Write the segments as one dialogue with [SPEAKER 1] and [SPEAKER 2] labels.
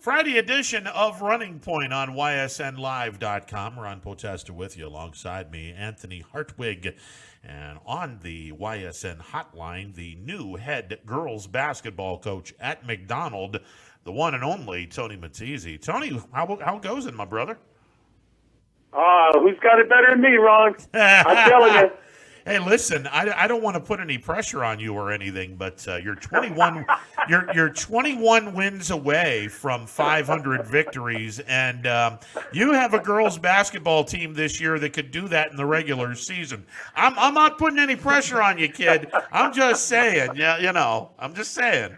[SPEAKER 1] Friday edition of Running Point on YSNLive.com. Ron Potesta with you alongside me, Anthony Hartwig. And on the YSN hotline, the new head girls basketball coach at McDonald, the one and only Tony Matisi. Tony, how goes it, my brother?
[SPEAKER 2] Who's got it better than me, Ron? I'm telling you.
[SPEAKER 1] Hey, listen, I don't want to put any pressure on you or anything, but you're 21 you're 21 wins away from 500 victories, and you have a girls basketball team this year that could do that in the regular season. I'm not putting any pressure on you, kid. I'm just saying, I'm just saying.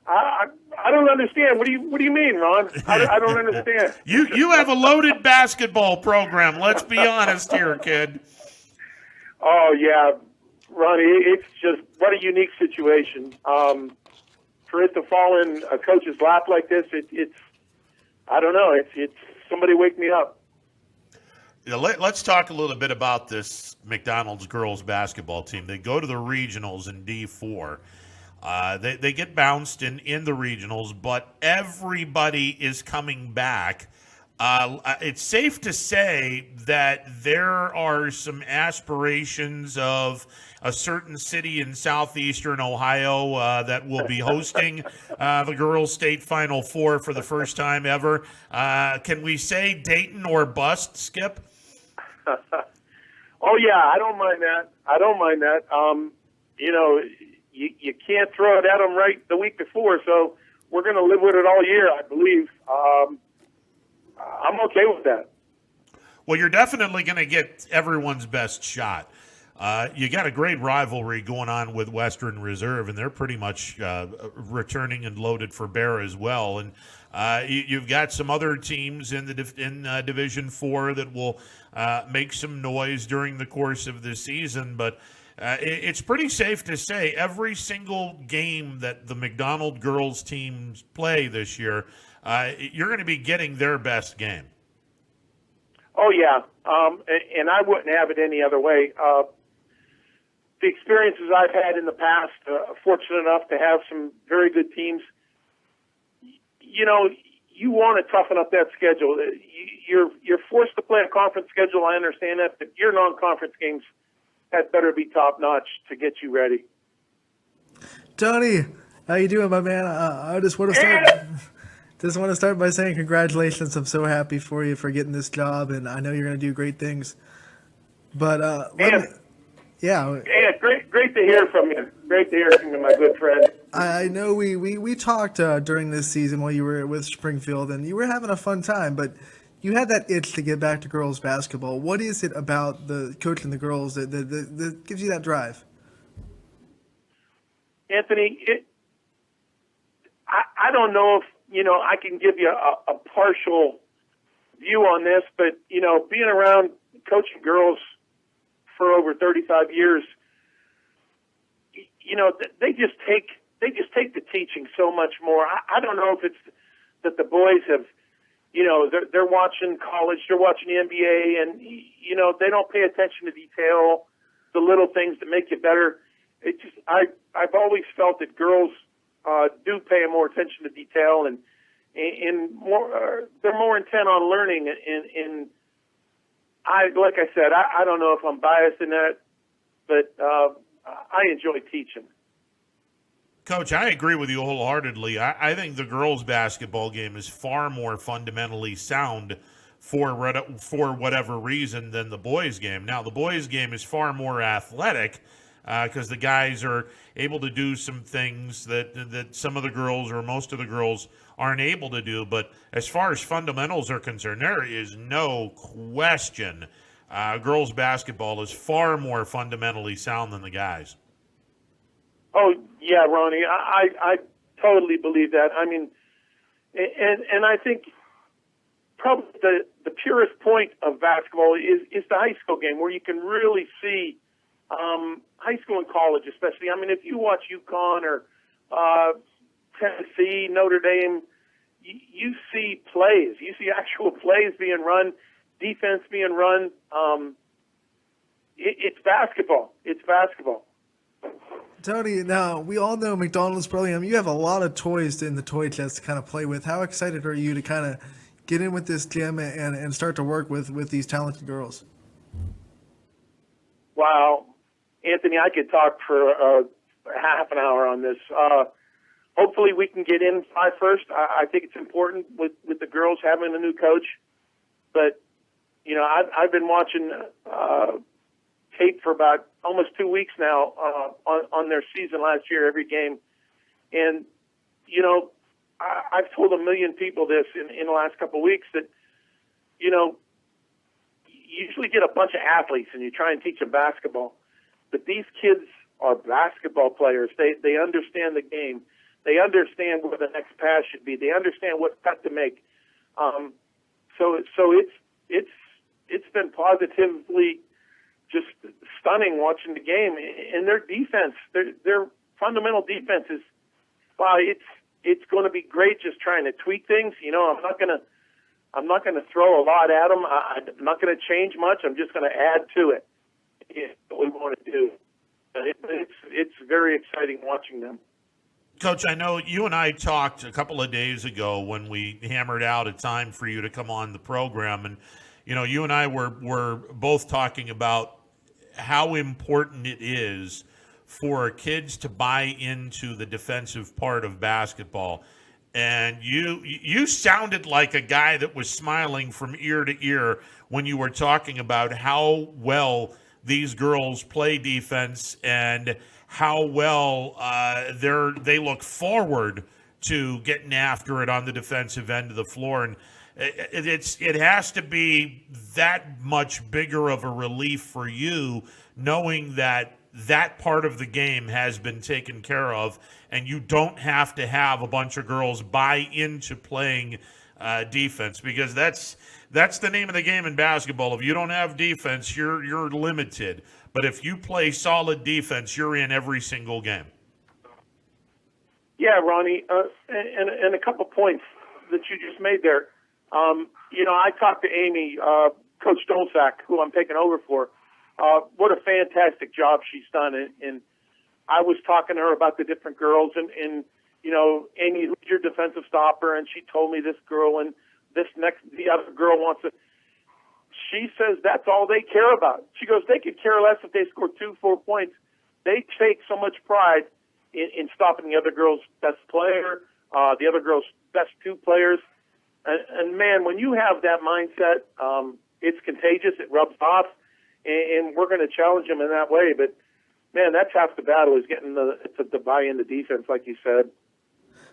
[SPEAKER 2] I don't understand. What do you mean, Ron? I don't understand.
[SPEAKER 1] You have a loaded basketball program. Let's be honest here, kid.
[SPEAKER 2] Oh, yeah, Ronnie, it's just what a unique situation. For it to fall in a coach's lap like this, it's I don't know. It's somebody wake me up.
[SPEAKER 1] Let's talk a little bit about this McDonald's girls basketball team. They go to the regionals in D4. They get bounced in the regionals, but everybody is coming back. It's safe to say that there are some aspirations of a certain city in southeastern Ohio that will be hosting the girls' state Final Four for the first time ever. Can we say Dayton or bust, Skip?
[SPEAKER 2] Oh, yeah, I don't mind that. You can't throw it at them right the week before, so we're going to live with it all year, I believe. I'm okay with that.
[SPEAKER 1] Well, you're definitely going to get everyone's best shot. You got a great rivalry going on with Western Reserve, and they're pretty much returning and loaded for bear as well. And you've got some other teams in Division 4 that will make some noise during the course of the season. But it's pretty safe to say every single game that the McDonald girls teams play this year, you're going to be getting their best game.
[SPEAKER 2] Oh, yeah, and I wouldn't have it any other way. The experiences I've had in the past, fortunate enough to have some very good teams, you want to toughen up that schedule. You're forced to play a conference schedule, I understand that, but your non-conference games had better be top-notch to get you ready.
[SPEAKER 3] Tony, how you doing, my man? I just want to start by saying congratulations. I'm so happy for you for getting this job, and I know you're going to do great things. But
[SPEAKER 2] yeah, great to hear from you. Great to hear from you, my good friend.
[SPEAKER 3] I know we talked during this season while you were with Springfield, and you were having a fun time, but you had that itch to get back to girls basketball. What is it about the coaching the girls that gives you that drive?
[SPEAKER 2] Anthony, I don't know if I can give you a partial view on this, but being around coaching girls for over 35 years, they just take the teaching so much more. I don't know if it's that the boys have, they're watching college, they're watching the NBA, and they don't pay attention to detail, the little things that make you better. I've always felt that girls do pay more attention to detail and more, they're more intent on learning. And like I said, I don't know if I'm biased in that, but I enjoy teaching.
[SPEAKER 1] Coach, I agree with you wholeheartedly. I think the girls' basketball game is far more fundamentally sound for whatever reason than the boys' game. Now, the boys' game is far more athletic because the guys are able to do some things that some of the girls or most of the girls aren't able to do. But as far as fundamentals are concerned, there is no question girls' basketball is far more fundamentally sound than the guys.
[SPEAKER 2] Oh, yeah, Ronnie, I totally believe that. I mean, and I think probably the purest point of basketball is the high school game, where you can really see high school and college especially. I mean, if you watch UConn or Tennessee, Notre Dame, you see plays. You see actual plays being run, defense being run. It's basketball. It's basketball.
[SPEAKER 3] Tony, now we all know McDonald's Brilliant. You have a lot of toys in the toy chest to kind of play with. How excited are you to kind of get in with this gym and start to work with these talented girls?
[SPEAKER 2] Wow, Anthony, I could talk for half an hour on this. Hopefully we can get in 5 first. I think it's important with the girls having a new coach. But, you know, I've been watching tape for about almost 2 weeks now on their season last year, every game. And, you know, I've told a million people this in the last couple of weeks that, you know, you usually get a bunch of athletes and you try and teach them basketball. But these kids are basketball players. They understand the game. They understand where the next pass should be. They understand what cut to make. So it's been positively just stunning watching the game. And their defense, their fundamental defense is, wow, it's going to be great just trying to tweak things. You know, I'm not going to throw a lot at them. I'm not going to change much. I'm just going to add to it. It's what we want to do. It's very exciting watching them.
[SPEAKER 1] Coach, I know you and I talked a couple of days ago when we hammered out a time for you to come on the program, and you know, you and I were both talking about how important it is for kids to buy into the defensive part of basketball. And you sounded like a guy that was smiling from ear to ear when you were talking about how well these girls play defense and how well they look forward to getting after it on the defensive end of the floor. And it has to be that much bigger of a relief for you knowing that that part of the game has been taken care of and you don't have to have a bunch of girls buy into playing defense, because that's the name of the game in basketball. If you don't have defense, you're limited. But if you play solid defense, you're in every single game.
[SPEAKER 2] Yeah, Ronnie, and a couple points that you just made there. You know, I talked to Amy, Coach Dolsack, who I'm taking over for. What a fantastic job she's done. And I was talking to her about the different girls. And you know, Amy, who's your defensive stopper? And she told me this girl and the other girl wants to. She says that's all they care about. She goes, they could care less if they score 2-4 points. They take so much pride in stopping the other girl's best player, the other girl's best 2 players. And man, when you have that mindset, it's contagious. It rubs off, and we're going to challenge them in that way. But man, that's half the battle, is getting to buy into defense, like you said.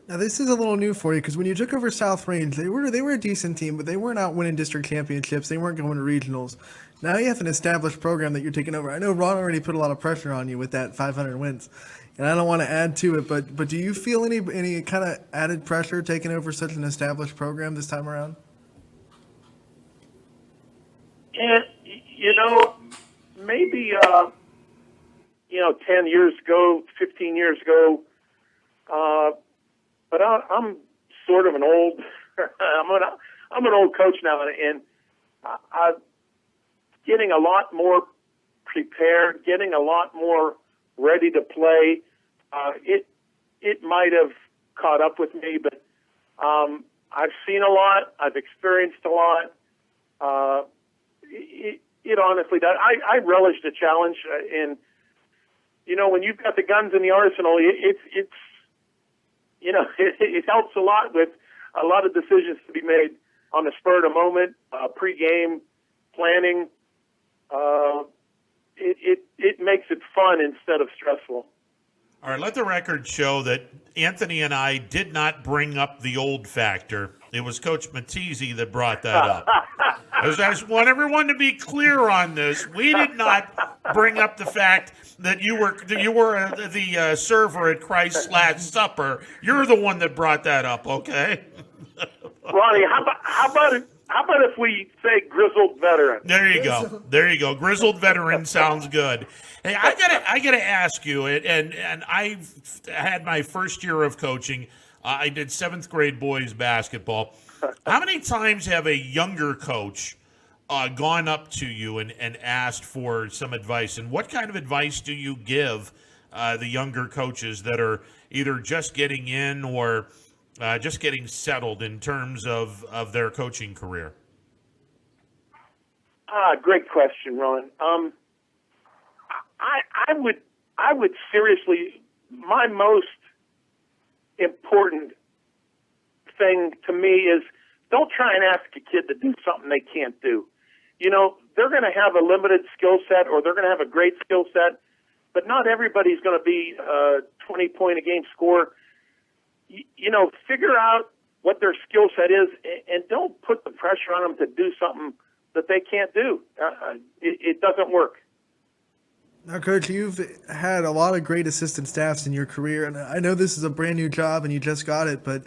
[SPEAKER 3] Now, this is a little new for you because when you took over South Range, they were a decent team, but they weren't out winning district championships. They weren't going to regionals. Now you have an established program that you're taking over. I know Ron already put a lot of pressure on you with that 500 wins, and I don't want to add to it, but do you feel any kind of added pressure taking over such an established program this time around?
[SPEAKER 2] And, you know, maybe, 10 years ago, 15 years ago, but I'm sort of an old, I'm an old coach now, and I'm getting a lot more prepared, getting a lot more ready to play. It might have caught up with me, but I've seen a lot, I've experienced a lot. It honestly does. I relish the challenge, and you know, when you've got the guns in the arsenal, it's you know, it helps a lot with a lot of decisions to be made on the spur of the moment, pre-game planning. It makes it fun instead of stressful.
[SPEAKER 1] All right, let the record show that Anthony and I did not bring up the old factor. It was Coach Matisi that brought that up. I just want everyone to be clear on this. We did not bring up the fact that you were the server at Christ's Last Supper. You're the one that brought that up, okay?
[SPEAKER 2] Ronnie, how about if we say grizzled veteran?
[SPEAKER 1] There you go. Grizzled veteran sounds good. Hey, I gotta ask you, and I've had my first year of coaching. I did 7th grade boys basketball. How many times have a younger coach gone up to you and asked for some advice? And what kind of advice do you give the younger coaches that are either just getting in or just getting settled in terms of their coaching career?
[SPEAKER 2] Great question, Ron. I would seriously, my most important thing to me is don't try and ask a kid to do something they can't do. You know, they're going to have a limited skill set or they're going to have a great skill set, but not everybody's going to be a 20-point-a-game scorer. You know, figure out what their skill set is and don't put the pressure on them to do something that they can't do. It doesn't work.
[SPEAKER 3] Now, Coach, you've had a lot of great assistant staffs in your career, and I know this is a brand new job and you just got it, but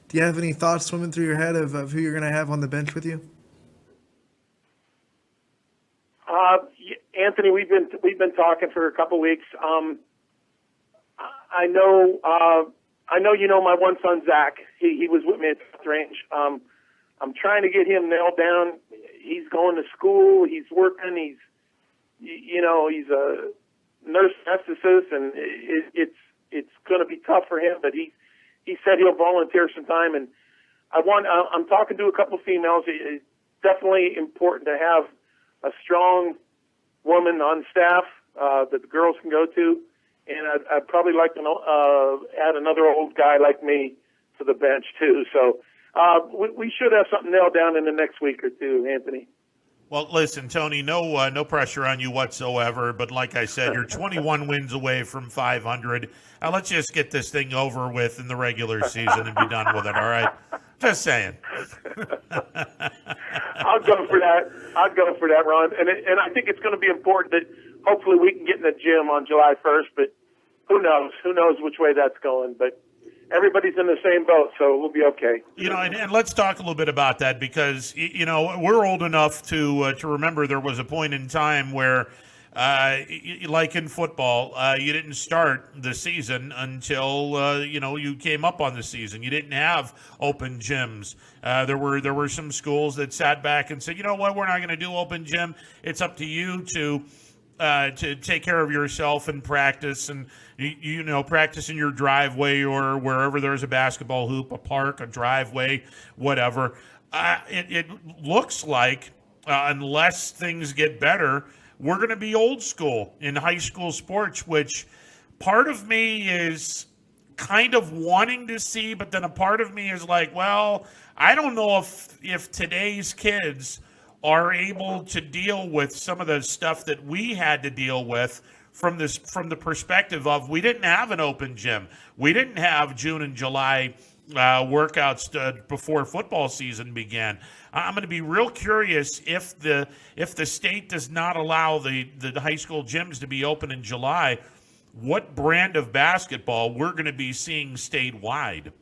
[SPEAKER 3] do you have any thoughts swimming through your head of who you're going to have on the bench with you?
[SPEAKER 2] Anthony, we've been talking for a couple weeks. I know you know my one son Zach. He was with me at the range. I'm trying to get him nailed down. He's going to school. He's working. He's a nurse anesthetist, and it's going to be tough for him. But he said he'll volunteer some time, and I'm talking to a couple females. It's definitely important to have a strong woman on staff that the girls can go to, and I'd probably like to add another old guy like me to the bench too. So we should have something nailed down in the next week or two, Anthony.
[SPEAKER 1] Well, listen, Tony, no pressure on you whatsoever. But like I said, you're 21 wins away from 500. Let's just get this thing over with in the regular season and be done with it. All right, just saying.
[SPEAKER 2] I'll go for that, Ron. And I think it's going to be important that hopefully we can get in the gym on July 1st. But who knows? Who knows which way that's going? But everybody's in the same boat, so we'll be okay.
[SPEAKER 1] You know, and let's talk a little bit about that because, you know, we're old enough to remember there was a point in time where, like in football, you didn't start the season until, you came up on the season. You didn't have open gyms. There were some schools that sat back and said, you know what, we're not going to do open gym. It's up to you to take care of yourself and practice and, practice in your driveway or wherever there's a basketball hoop, a park, a driveway, whatever. It looks like, unless things get better, we're going to be old school in high school sports, which part of me is kind of wanting to see, but then a part of me is like, well, I don't know if today's kids are able to deal with some of the stuff that we had to deal with from the perspective of we didn't have an open gym. We didn't have June and July workouts before football season began. I'm going to be real curious if the state does not allow the high school gyms to be open in July, what brand of basketball we're going to be seeing statewide.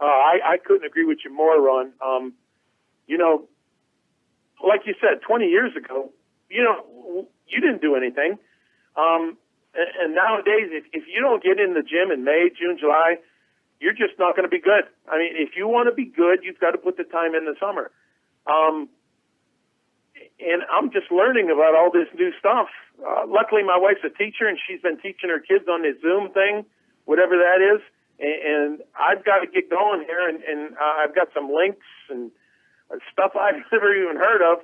[SPEAKER 2] I couldn't agree with you more, Ron. Like you said, 20 years ago, you didn't do anything. And nowadays, if you don't get in the gym in May, June, July, you're just not going to be good. I mean, if you want to be good, you've got to put the time in the summer. And I'm just learning about all this new stuff. Luckily, my wife's a teacher, and she's been teaching her kids on this Zoom thing, whatever that is. And I've got to get going here, and I've got some links and stuff I've never even heard of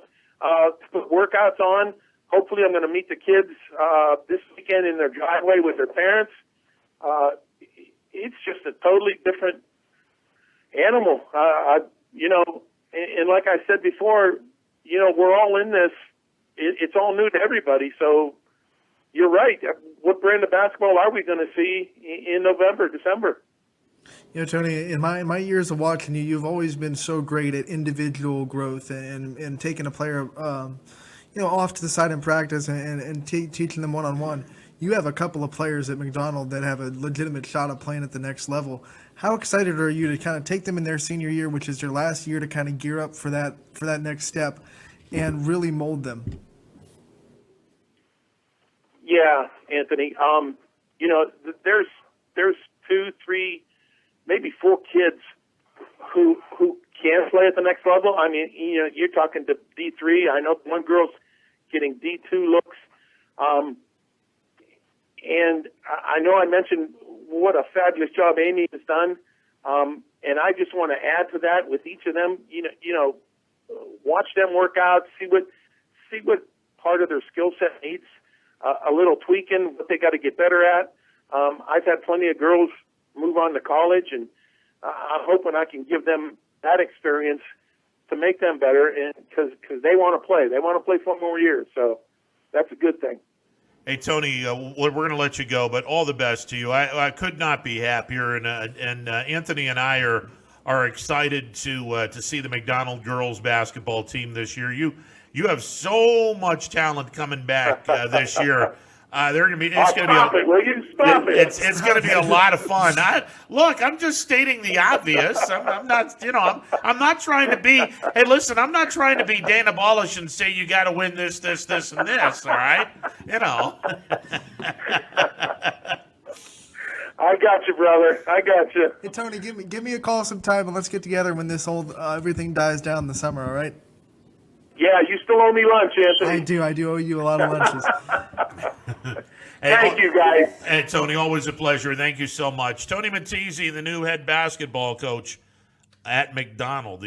[SPEAKER 2] to put workouts on. Hopefully, I'm going to meet the kids this weekend in their driveway with their parents. It's just a totally different animal, and like I said before, we're all in this. It's all new to everybody. So you're right. What brand of basketball are we going to see in November, December?
[SPEAKER 3] Tony, in my years of watching you, you've always been so great at individual growth and taking a player, off to the side in practice and teaching them one-on-one. You have a couple of players at McDonald that have a legitimate shot at playing at the next level. How excited are you to kind of take them in their senior year, which is their last year, to kind of gear up for that next step and really mold them?
[SPEAKER 2] Yeah, Anthony. There's 2, 3, maybe 4 kids who can play at the next level. I mean, you're talking to D3. I know one girl's getting D2 looks. And I know I mentioned what a fabulous job Amy has done, and I just want to add to that with each of them. Watch them work out, see what part of their skill set needs a little tweaking, what they got to get better at. I've had plenty of girls move on to college, and I'm hoping I can give them that experience to make them better, and because they want to play. They want to play 4 more years, so that's a good thing.
[SPEAKER 1] Hey, Tony, we're going to let you go, but all the best to you. I could not be happier, and Anthony and I are excited to see the McDonald girls basketball team this year. You have so much talent coming back this year. They're going to be. It's going to be.
[SPEAKER 2] Stop it! Will you stop it?
[SPEAKER 1] It's going to be a lot of fun. I'm just stating the obvious. I'm not. I'm not trying to be. Hey, listen, I'm not trying to be Dana Balish and say you got to win this, and this. All right.
[SPEAKER 2] I got you, brother. I got you.
[SPEAKER 3] Hey Tony, give me a call sometime and let's get together when this whole everything dies down in the summer. All right.
[SPEAKER 2] Yeah, you still owe me lunch, Anthony.
[SPEAKER 3] I do owe you a lot of lunches.
[SPEAKER 1] Hey,
[SPEAKER 2] Thank you, guys.
[SPEAKER 1] Hey, Tony, always a pleasure. Thank you so much. Tony Matisi, the new head basketball coach at McDonald.